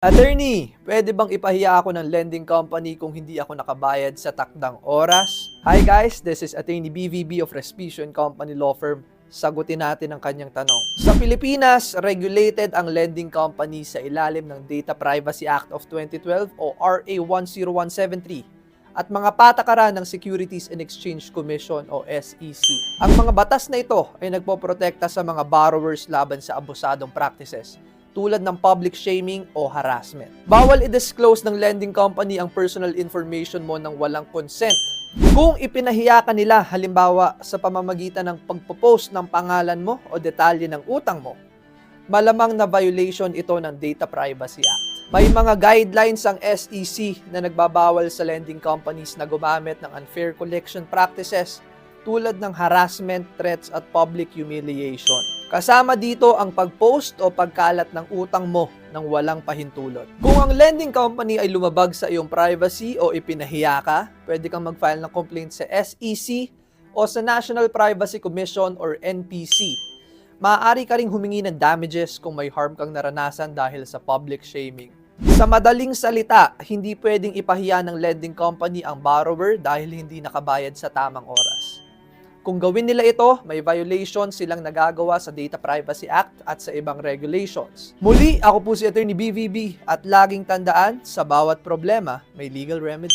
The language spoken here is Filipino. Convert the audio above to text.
Attorney, pwede bang ipahiya ako ng lending company kung hindi ako nakabayad sa takdang oras? Hi guys, this is Attorney BVB of Respicio & Company Law Firm. Sagutin natin ang kanyang tanong. Sa Pilipinas, regulated ang lending company sa ilalim ng Data Privacy Act of 2012 o RA 10173 at mga patakaran ng Securities and Exchange Commission o SEC. Ang mga batas na ito ay nagpoprotekta sa mga borrowers laban sa abusadong practices tulad ng public shaming o harassment. Bawal i-disclose ng lending company ang personal information mo nang walang consent. Kung ipinahiya ka nila, halimbawa sa pamamagitan ng pagpo-post ng pangalan mo o detalye ng utang mo, malamang na violation ito ng Data Privacy Act. May mga guidelines ang SEC na nagbabawal sa lending companies na gumamit ng unfair collection practices tulad ng harassment, threats at public humiliation. Kasama dito ang pag-post o pagkalat ng utang mo nang walang pahintulot. Kung ang lending company ay lumabag sa iyong privacy o ipinahiya ka, pwede kang mag-file ng complaint sa SEC o sa National Privacy Commission or NPC. Maaari ka ring humingi ng damages kung may harm kang naranasan dahil sa public shaming. Sa madaling salita, hindi pwedeng ipahiya ng lending company ang borrower dahil hindi nakabayad sa tamang oras. Kung gawin nila ito, may violation silang nagagawa sa Data Privacy Act at sa ibang regulations. Muli, ako po si Attorney BVB at laging tandaan, sa bawat problema, may legal remedy.